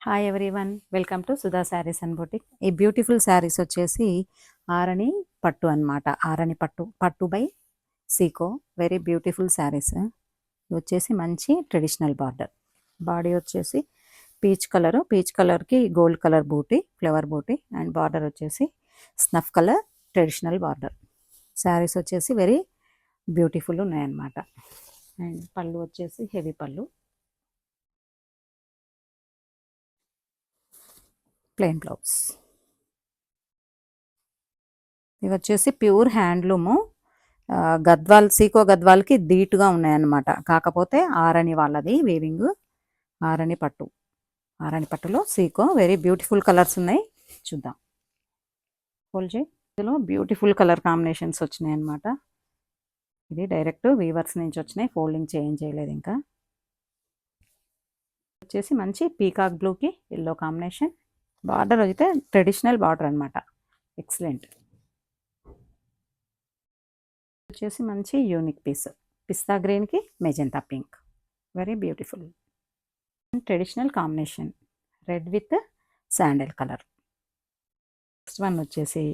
Hi everyone, welcome to Sudha saris and boutique. ఈ beautiful saris వచ్చేసి ఆరణి పట్టు అన్నమాట. ఆరణి పట్టు బై సీకో. Very beautiful saris. ఇది వచ్చేసి మంచి ట్రెడిషనల్ బార్డర్. బాడీ వచ్చేసి పీచ్ కలర్కి గోల్డ్ కలర్ బూటీ, ఫ్లవర్ బూటీ, అండ్ బార్డర్ వచ్చేసి snuff colour traditional border. Saris వచ్చేసి వెరీ బ్యూటిఫుల్ ఉన్నాయన్నమాట. అండ్ పళ్ళు వచ్చేసి హెవీ పళ్ళు, ప్లెయిన్ బ్లౌజ్. ఇవి వచ్చేసి ప్యూర్ హ్యాండ్లూము. సీకో గద్వాల్కి ధీటుగా ఉన్నాయన్నమాట. కాకపోతే ఆరణి వాళ్ళది వీవింగ్. ఆరణి పట్టులో సీకో. వెరీ బ్యూటిఫుల్ కలర్స్ ఉన్నాయి, చూద్దాం. హోల్జే ఇందులో బ్యూటిఫుల్ కలర్ కాంబినేషన్స్ వచ్చినాయి అన్నమాట. ఇది డైరెక్ట్ వీవర్స్ నుంచి వచ్చినాయి, ఫోల్డింగ్ చేయలేదు. ఇంకా వచ్చేసి మంచి పీకాక్ బ్లూకి ఎల్లో కాంబినేషన్. బార్డర్ అయితే ట్రెడిషనల్ బార్డర్ అనమాట, ఎక్సలెంట్. వచ్చేసి మంచి యూనిక్ పీస్, పిస్తా గ్రీన్కి magenta pink. Very beautiful traditional combination, red with sandal colour. Next one వచ్చేసి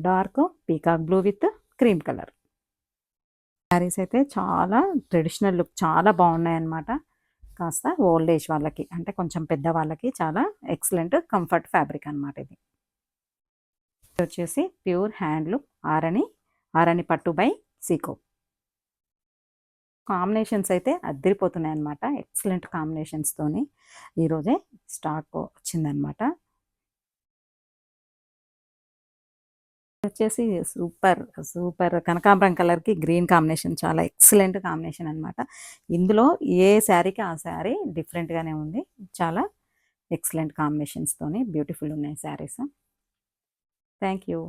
dark peacock blue with cream colour. Saris అయితే చాలా ట్రెడిషనల్ లుక్, చాలా బాగున్నాయి అన్నమాట. కాస్త ఓల్డ్ ఏజ్ వాళ్ళకి, అంటే కొంచెం పెద్ద వాళ్ళకి చాలా ఎక్సలెంట్ కంఫర్ట్ ఫ్యాబ్రిక్ అనమాట ఇది. వచ్చేసి ప్యూర్ హ్యాండ్లూమ్ ఆరణి పట్టు బై సీకో. కాంబినేషన్స్ అయితే అద్దరిపోతున్నాయి అన్నమాట. ఎక్సలెంట్ కాంబినేషన్స్తోని ఈరోజే స్టాక్ వచ్చిందనమాట. వచ్చేసి సూపర్ కనకాంబరం కలర్కి గ్రీన్ కాంబినేషన్, చాలా ఎక్సలెంట్ కాంబినేషన్ అనమాట. ఇందులో ఏ శారీకి ఆ శారీ డిఫరెంట్గానే ఉంది. చాలా ఎక్సలెంట్ కాంబినేషన్స్తోని బ్యూటిఫుల్ ఉన్నాయి శారీస్. Thank you.